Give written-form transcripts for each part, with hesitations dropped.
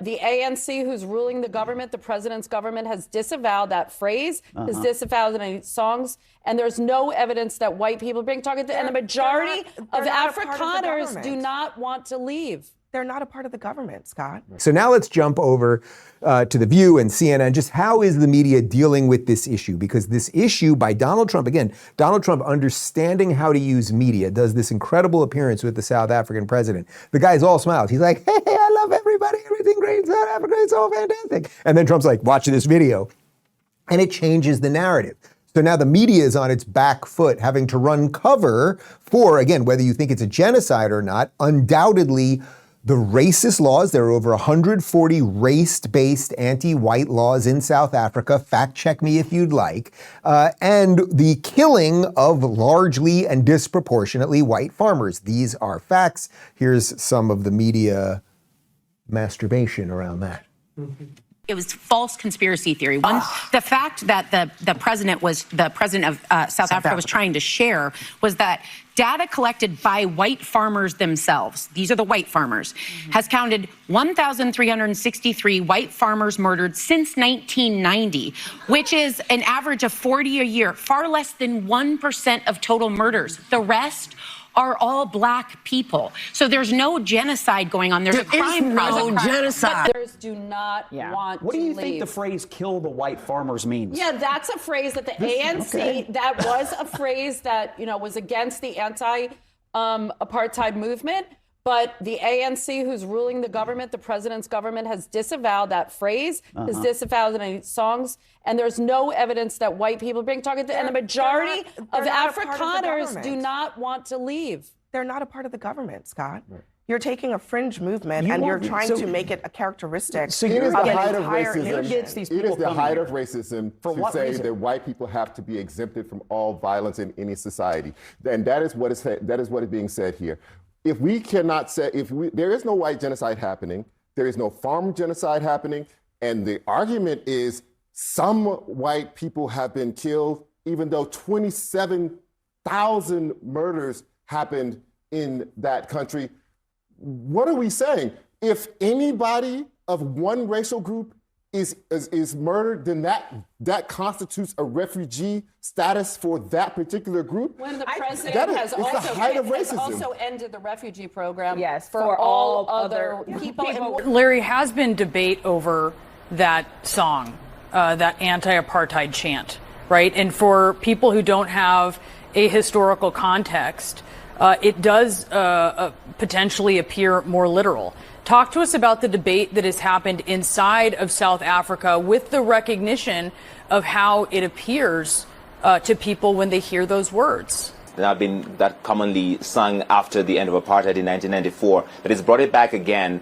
the ANC, who's ruling the government, the president's government, has disavowed that phrase, has disavowed any songs, and there's no evidence that white people are being targeted. And the majority of Afrikaners do not want to leave. They're not a part of the government, Scott. So now let's jump over to The View and CNN. Just how is the media dealing with this issue? Because this issue by Donald Trump, again, Donald Trump understanding how to use media, does this incredible appearance with the South African president. The guy's all smiles. He's like, hey, I love everybody, everything great in South Africa, it's all fantastic. And then Trump's like, watch this video. And it changes the narrative. So now the media is on its back foot, having to run cover for, again, whether you think it's a genocide or not, undoubtedly the racist laws. There are over 140 race-based anti-white laws in South Africa. Fact check me if you'd like. And the killing of largely and disproportionately white farmers. These are facts. Here's some of the media masturbation around that. It was false conspiracy theory. One, the fact that the president of South Africa was trying to share was that data collected by white farmers themselves, these are the white farmers, has counted 1,363 white farmers murdered since 1990, which is an average of 40 a year, far less than 1% of total murders. The rest are all black people. So there's no genocide going on. There's a crime problem. Genocide. But others do not want to leave. What do you think the phrase "kill the white farmers" means? Yeah, that's a phrase that the ANC, that was a phrase that, was against the anti-apartheid movement. But the ANC, who's ruling the government, the president's government, has disavowed that phrase, has disavowed any songs, and there's no evidence that white people are being targeted. And the majority of Afrikaners do not want to leave. They're not a part of the government, Scott. Right. You're taking a fringe movement and you're trying to make it a characteristic. So it is the height of racism. It is the height of racism to say that white people have to be exempted from all violence in any society, and that is what is being said here. If we cannot say, there is no white genocide happening, there is no farm genocide happening, and the argument is some white people have been killed, even though 27,000 murders happened in that country. What are we saying? If anybody of one racial group is murdered, then that constitutes a refugee status for that particular group. When the president has also ended the refugee program for all other people. Larry, has been debate over that song, that anti-apartheid chant, right? And for people who don't have a historical context, it does potentially appear more literal. Talk to us about the debate that has happened inside of South Africa with the recognition of how it appears to people when they hear those words. That commonly sung after the end of apartheid in 1994, but it's brought it back again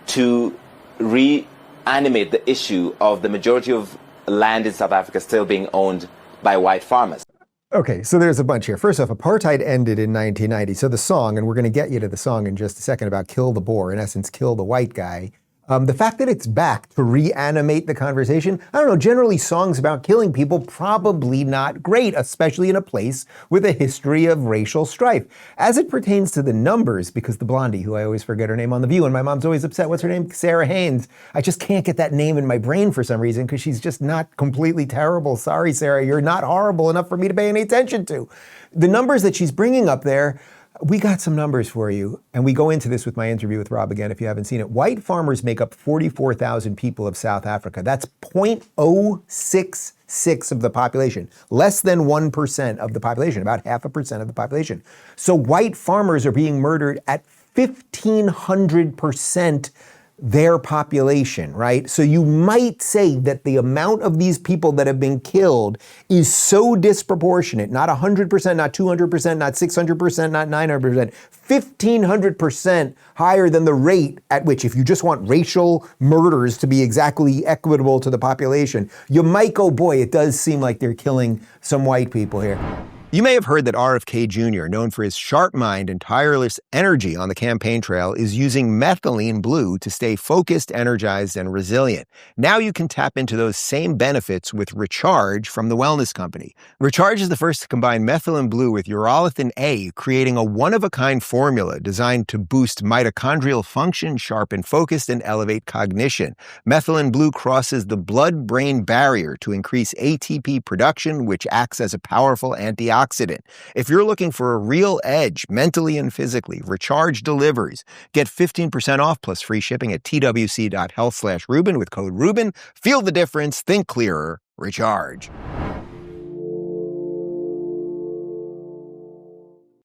to reanimate the issue of the majority of land in South Africa still being owned by white farmers. Okay, so there's a bunch here. First off, apartheid ended in 1990. So the song, and we're going to get you to the song in just a second about kill the Boer, in essence, kill the white guy. The fact that it's back to reanimate the conversation, I don't know, generally songs about killing people, probably not great, especially in a place with a history of racial strife. As it pertains to the numbers, because the blondie, who I always forget her name on The View, and my mom's always upset, what's her name? Sarah Haynes. I just can't get that name in my brain for some reason, because she's just not completely terrible. Sorry, Sarah, you're not horrible enough for me to pay any attention to. The numbers that she's bringing up there, we got some numbers for you, and we go into this with my interview with Rob again if you haven't seen it. White farmers make up 44,000 people of South Africa. That's 0.066 of the population, less than 1% of the population, about 0.5% of the population. So white farmers are being murdered at 1,500% their population, right? So you might say that the amount of these people that have been killed is so disproportionate, not 100%, not 200%, not 600%, not 900%, 1,500% higher than the rate at which, if you just want racial murders to be exactly equitable to the population, you might go, boy, it does seem like they're killing some white people here. You may have heard that RFK Jr., known for his sharp mind and tireless energy on the campaign trail, is using methylene blue to stay focused, energized, and resilient. Now you can tap into those same benefits with Recharge from the wellness company. Recharge is the first to combine methylene blue with urolithin A, creating a one-of-a-kind formula designed to boost mitochondrial function, sharpen focus, and elevate cognition. Methylene blue crosses the blood-brain barrier to increase ATP production, which acts as a powerful antioxidant. If you're looking for a real edge, mentally and physically, Recharge delivers. Get 15% off plus free shipping at twc.health/Rubin with code Rubin. Feel the difference. Think clearer. Recharge.